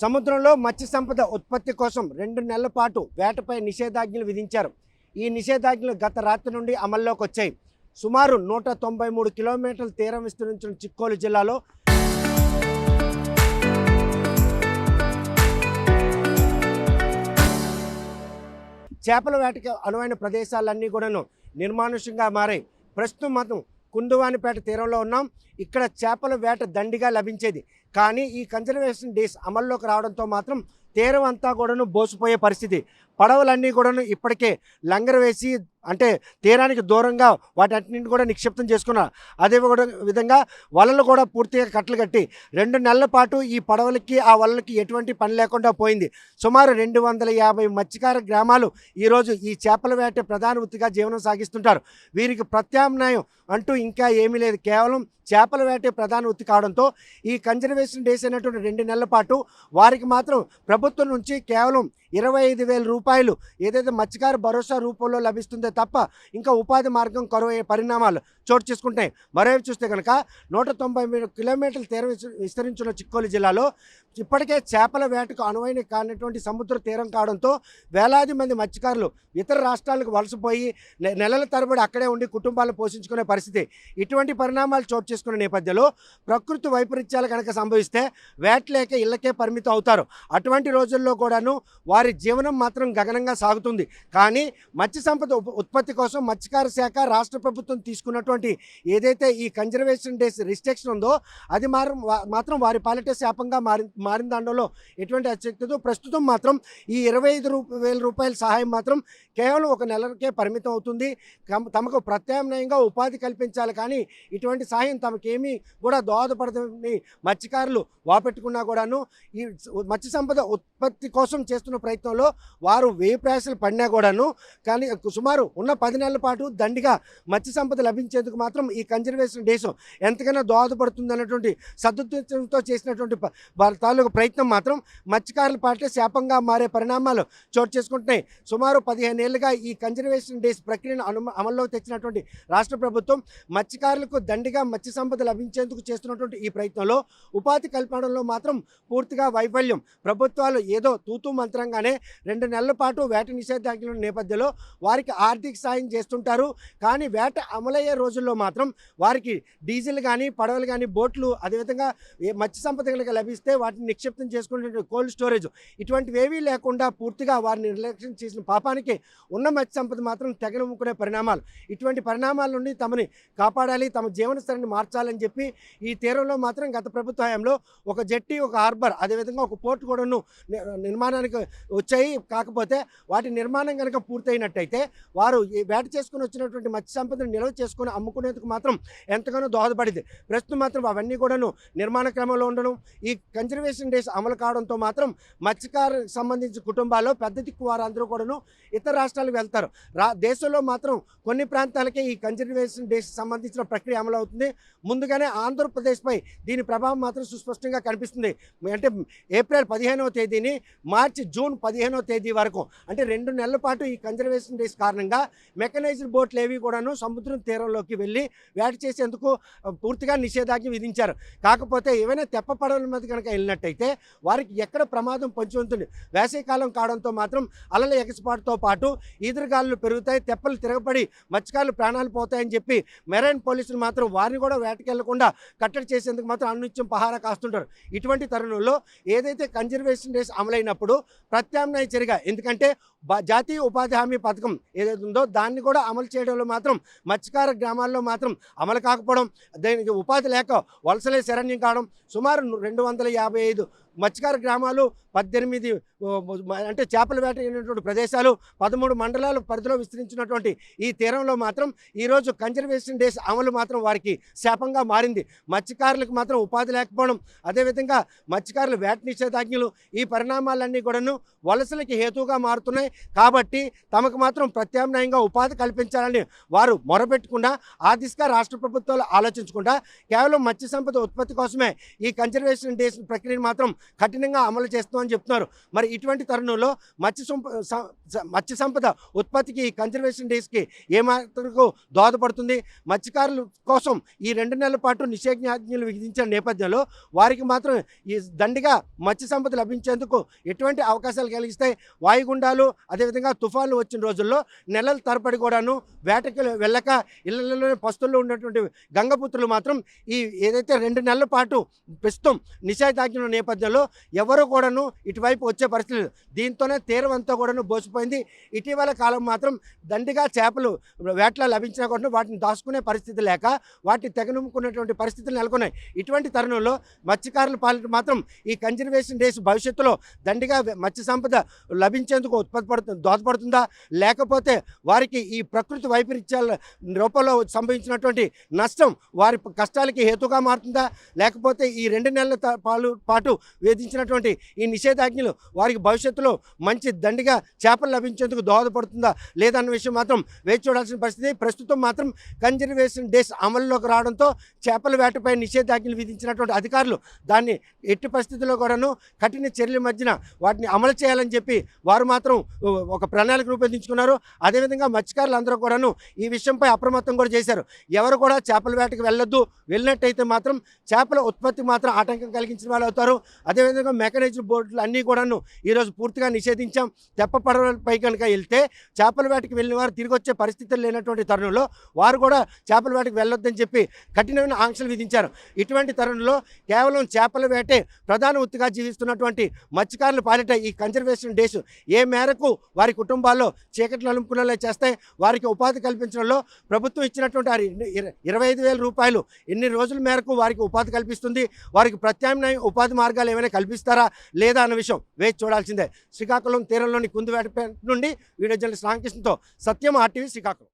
సముద్రంలో మత్స్య సంపద ఉత్పత్తి కోసం 2 నెలల పాటు వేటపై నిషేధాజ్ఞలు విధించారు. ఈ నిషేధాజ్ఞలు గత రాత్రి నుండి అమల్లోకి వచ్చాయి. సుమారు 193 కిలోమీటర్ల తీరం విస్తరించిన చిక్కోలు జిల్లాలో చేపల వేటకి అనువైన ప్రదేశాలన్నీ కూడాను నిర్మానుష్యంగా మారాయి. ప్రస్తుతం మాత్రం కుందువానిపేట తీరంలో ఉన్నాం. ఇక్కడ చేపల వేట దండిగా లభించేది. కానీ ఈ కన్జర్వేషన్ డేస్ అమల్లోకి రావడంతో మాత్రం తీరం అంతా కూడాను బోసిపోయే పరిస్థితి. పడవలన్నీ కూడాను ఇప్పటికే లంగర్ వేసి అంటే తీరానికి దూరంగా వాటన్నింటిని కూడా నిక్షిప్తం చేసుకున్నారు. అదే విధంగా వలలు కూడా పూర్తిగా కట్టలు కట్టి 2 నెలల పాటు ఈ పడవలకి ఆ వలలకి ఎటువంటి పని లేకుండా పోయింది. సుమారు 250 మత్స్యకార గ్రామాలు ఈరోజు ఈ చేపల వేట ప్రధాన వృత్తిగా జీవనం సాగిస్తుంటారు. వీరికి ప్రత్యామ్నాయం అంటూ ఇంకా ఏమీ లేదు. కేవలం చేపల వేటే ప్రధాన వృత్తి కావడంతో ఈ కన్జర్వేషన్ డేస్ అయినటువంటి 2 నెలల పాటు వారికి మాత్రం ప్రభుత్వం నుంచి కేవలం 25,000 రూపాయలు ఏదైతే మత్స్యకార భరోసా రూపంలో లభిస్తుందో తప్ప ఇంకా ఉపాధి మార్గం కరువయ్యే పరిణామాలు చోటు చేసుకుంటాయి. మరోవైపు చూస్తే కనుక 193 కిలోమీటర్ల తీరం విస్తరించిన చిక్కోలు జిల్లాలో ఇప్పటికే చేపల వేటకు అనువైన కానటువంటి సముద్ర తీరం కావడంతో వేలాది మంది మత్స్యకారులు ఇతర రాష్ట్రాలకు వలసపోయి నెలల తరబడి అక్కడే ఉండి కుటుంబాలను పోషించుకునే పరిస్థితి. ఇటువంటి పరిణామాలు చోటు చేసుకునే నేపథ్యంలో ప్రకృతి వైపరీత్యాలు కనుక సంభవిస్తే వేట లేక ఇళ్లకే పరిమితం అవుతారు. అటువంటి రోజుల్లో కూడాను వారి జీవనం మాత్రం గగనంగా సాగుతుంది. కానీ మత్స్య సంపద ఉత్పత్తి కోసం మత్స్యకార శాఖ రాష్ట్ర ప్రభుత్వం తీసుకున్నటువంటి ఏదైతే ఈ కన్జర్వేషన్ డేస్ రిస్ట్రిక్షన్ ఉందో అది మాత్రం వారి పాలిట శాపంగా మారిన దాంట్లో ఎటువంటి అత్యక్తతో ప్రస్తుతం మాత్రం ఈ 25,000 రూపాయల సహాయం మాత్రం కేవలం 1 నెలకే పరిమితం అవుతుంది. తమకు ప్రత్యామ్నాయంగా ఉపాధి కల్పించాలి కానీ ఇటువంటి సహాయం తమకేమీ కూడా దోహదపడదని మత్స్యకారులు వాపెట్టుకున్నా కూడాను ఈ మత్స్య సంపద ఉత్పత్తి కోసం చేస్తున్న ప్రయత్నంలో వారు వేయి ప్రయాసాలు పడినా కూడాను కానీ సుమారు ఉన్న 10 నెలల పాటు దండిగా మత్స్య సంపద లభించేందుకు మాత్రం ఈ కన్జర్వేషన్ డేస్ ఎంతకైనా దోహదపడుతుంది అన్నటువంటి సదుద్దేశంతో చేసినటువంటి తాలూకు ప్రయత్నం మాత్రం మత్స్యకారుల పాటే శాపంగా మారే పరిణామాలు చోటు చేసుకుంటున్నాయి. సుమారు 15 ఏళ్ళుగా ఈ కన్జర్వేషన్ డేస్ ప్రక్రియను అమల్లోకి తెచ్చినటువంటి రాష్ట్ర ప్రభుత్వం మత్స్యకారులకు దండిగా మత్స్య సంపద లభించేందుకు చేస్తున్నటువంటి ఈ ప్రయత్నంలో ఉపాధి కల్పనలో మాత్రం పూర్తిగా వైఫల్యం. ప్రభుత్వాలు ఏదో తూతూ మంత్రంగానే 2 నెలల పాటు వేట నిషేధాజ్ఞల నేపథ్యంలో వారికి ఆర్థిక సాయం చేస్తుంటారు. కానీ వేట అమలయ్యే రోజుల్లో మాత్రం వారికి డీజిల్ కానీ పడవలు కానీ బోట్లు అదేవిధంగా మత్స్య సంపద కనుక లభిస్తే వాటిని నిక్షిప్తం చేసుకునే కోల్డ్ స్టోరేజ్ ఇటువంటివేవీ లేకుండా పూర్తిగా వారిని నిర్లక్ష్యం చేసిన పాపానికి ఉన్న మత్స్య సంపద మాత్రం తెగనమ్ముకునే పరిణామాలు. ఇటువంటి పరిణామాల నుండి తమని కాపాడాలి, తమ జీవన స్థాయిని మార్చాలని చెప్పి ఈ తీరంలో మాత్రం గత ప్రభుత్వ హయాంలో ఒక జెట్టి, ఒక హార్బర్ అదేవిధంగా ఒక పోర్ట్ కూడాను నిర్మాణానికి వచ్చాయి. కాకపోతే వాటి నిర్మాణం కనుక పూర్తయినట్టయితే వారు వేట చేసుకుని వచ్చినటువంటి మత్స్య సంపదను నిల్వ చేసుకుని అమ్ముకునేందుకు మాత్రం ఎంతగానో దోహదపడింది. ప్రస్తుతం మాత్రం అవన్నీ కూడాను నిర్మాణ క్రమంలో ఉండడం ఈ కన్జర్వేషన్ డేస్ అమలు కావడంతో మాత్రం మత్స్యకారులకు సంబంధించిన కుటుంబాల్లో పెద్ద దిక్కు వారందరూ కూడాను ఇతర రాష్ట్రాలకు వెళ్తారు. దేశంలో మాత్రం కొన్ని ప్రాంతాలకే ఈ కన్జర్వేషన్ డేస్ సంబంధించిన ప్రక్రియ అమలు అవుతుంది. ముందుగానే ఆంధ్రప్రదేశ్పై దీని ప్రభావం మాత్రం సుస్పష్టంగా కనిపిస్తుంది. అంటే ఏప్రిల్ 15వ తేదీని మార్చి జూన్ 15వ తేదీ వరకు అంటే 2 నెలల పాటు ఈ కన్జర్వేషన్ డేస్ కారణంగా మెకనైజ్డ్ బోట్లు ఏవి కూడాను సముద్రం తీరంలోకి వెళ్ళి వేట చేసేందుకు పూర్తిగా నిషేధాజ్ఞ విధించారు. కాకపోతే ఏవైనా తెప్ప పడవల మీద కనుక వెళ్ళినట్టయితే వారికి ఎక్కడ ప్రమాదం పొంచి ఉంటుంది. వేసవికాలం కావడంతో మాత్రం అలల ఎగసిపాటుతో పాటు ఈదురుగాలులు పెరుగుతాయి, తెప్పలు తిరగబడి మత్స్యకారులు ప్రాణాలు పోతాయని చెప్పి మెరైన్ పోలీసులు మాత్రం వారిని కూడా వేటకెళ్లకుండా కట్టడి చేసేందుకు మాత్రం అనిత్యం పహారా కాస్తుంటారు. ఇటువంటి తరుణంలో ఏదైతే కన్జర్వేషన్ డేస్ అమలైనప్పుడు ప్రత్యామ్నాయ చర్యగా ఎందుకంటే జాతీయ ఉపాధి హామీ పథకం ఏదైతే ఉందో దాన్ని కూడా అమలు చేయడంలో మాత్రం మత్స్యకార గ్రామాల్లో మాత్రం అమలు కాకపోవడం, దానికి ఉపాధి లేక వలసలే శరణ్యం కావడం, సుమారు 255 మత్స్యకార గ్రామాలు 18 అంటే చేపల వేట అయినటువంటి ప్రదేశాలు 13 మండలాల పరిధిలో విస్తరించినటువంటి ఈ తీరంలో మాత్రం ఈరోజు కన్జర్వేషన్ డేస్ అమలు మాత్రం వారికి శాపంగా మారింది. మత్స్యకారులకు మాత్రం ఉపాధి లేకపోవడం అదేవిధంగా మత్స్యకారుల వేట నిషేధాజ్ఞలు ఈ పరిణామాలన్నీ కూడాను వలసలకి హేతువుగా మారుతున్నాయి. కాబట్టి తమకు మాత్రం ప్రత్యామ్నాయంగా ఉపాధి కల్పించాలని వారు మొరపెట్టకుండా ఆ దిశగా రాష్ట్ర ప్రభుత్వాలు ఆలోచించకుండా కేవలం మత్స్య సంపద ఉత్పత్తి కోసమే ఈ కన్జర్వేషన్ డేస్ ప్రక్రియను మాత్రం కఠినంగా అమలు చేస్తామని చెప్తున్నారు. మరి ఇటువంటి తరుణంలో మత్స్య సంపద ఉత్పత్తికి కన్జర్వేషన్ డేస్కి ఏమాత్రకు దోహదపడుతుంది? మత్స్యకారుల కోసం ఈ 2 నెలల పాటు నిషేధాజ్ఞలు విధించిన నేపథ్యంలో వారికి మాత్రం ఈ దండిగా మత్స్య సంపద లభించేందుకు ఎటువంటి అవకాశాలు కలిగిస్తాయి? వాయుగుండాలు అదేవిధంగా తుఫాన్లు వచ్చిన రోజుల్లో నెలల తరబడి కూడాను వేటకి వెళ్ళక ఇళ్లలోనే పస్తుల్లో ఉన్నటువంటి గంగపుత్రులు మాత్రం ఈ ఏదైతే 2 నెలల పాటు ప్రస్తుతం నిషేధాజ్ఞల నేపథ్యంలో ఎవరు కూడాను ఇటువైపు వచ్చే పరిస్థితి లేదు. దీంతోనే తీరం అంతా కూడాను బోసిపోయింది. ఇటీవల కాలం మాత్రం దండిగా చేపలు వేటలో లభించినా కూడా వాటిని దాచుకునే పరిస్థితి లేక వాటిని తెగనుముకున్నటువంటి పరిస్థితులు నెలకొన్నాయి. ఇటువంటి తరుణంలో మత్స్యకారుల పాలిట మాత్రం ఈ కన్జర్వేషన్ డేస్ భవిష్యత్తులో దండిగా మత్స్య సంపద లభించేందుకు దోహదపడుతుందా, లేకపోతే వారికి ఈ ప్రకృతి వైపరీత్యాల రూపంలో సంభవించినటువంటి నష్టం వారి కష్టాలకి హేతుగా మారుతుందా, లేకపోతే ఈ 2 నెలల పాటు విధించినటువంటి ఈ నిషేధాజ్ఞలు వారికి భవిష్యత్తులో మంచి దండిగా చేపలు లభించేందుకు దోహదపడుతుందా లేదన్న విషయం మాత్రం వేచి చూడాల్సిన పరిస్థితి. ప్రస్తుతం మాత్రం కన్జర్వేషన్ డేస్ అమల్లోకి రావడంతో చేపల వేటపై నిషేధాజ్ఞలు విధించినటువంటి అధికారులు దాన్ని ఎట్టి పరిస్థితుల్లో కూడాను కఠిన చర్యల మధ్యన వాటిని అమలు చేయాలని చెప్పి వారు మాత్రం ఒక ప్రణాళిక రూపొందించుకున్నారు. అదేవిధంగా మత్స్యకారులు అందరూ కూడాను ఈ విషయంపై అప్రమత్తం కూడా చేశారు. ఎవరు కూడా చేపల వేటకు వెళ్ళొద్దు, వెళ్ళినట్టయితే మాత్రం చేపల ఉత్పత్తి మాత్రం ఆటంకం కలిగించిన వాళ్ళు అవుతారు. అదేవిధంగా మెకానిజం బోర్డులు అన్నీ కూడాను ఈరోజు పూర్తిగా నిషేధించాం. తెప్ప పడవలపై కనుక వెళ్తే చేపల వేటకి వెళ్ళిన వారు తిరిగి వచ్చే పరిస్థితులు లేనటువంటి తరుణంలో వారు కూడా చేపల వేటకు వెళ్ళొద్దని చెప్పి కఠినమైన ఆంక్షలు విధించారు. ఇటువంటి తరుణంలో కేవలం చేపల వేటే ప్రధాన వృత్తిగా జీవిస్తున్నటువంటి మత్స్యకారుల పాలిట ఈ కన్జర్వేషన్ డేస్ ఏ మేరకు వారి కుటుంబాల్లో చీకట్లు అలుముకునేలా చేస్తాయి, వారికి ఉపాధి కల్పించడంలో ప్రభుత్వం ఇచ్చినటువంటి 25,000 రూపాయలు ఎన్ని రోజుల మేరకు వారికి ఉపాధి కల్పిస్తుంది, వారికి ప్రత్యామ్నాయ ఉపాధి మార్గాలు ఏమైనా కల్పిస్తారా లేదా అన్న విషయం వేచి చూడాల్సిందే. శ్రీకాకుళం తీరంలోని కుందువేటపేట నుండి వీడియో జర్నలిస్ట్ రామకృష్ణతో సత్యం, RTV శ్రీకాకుళం.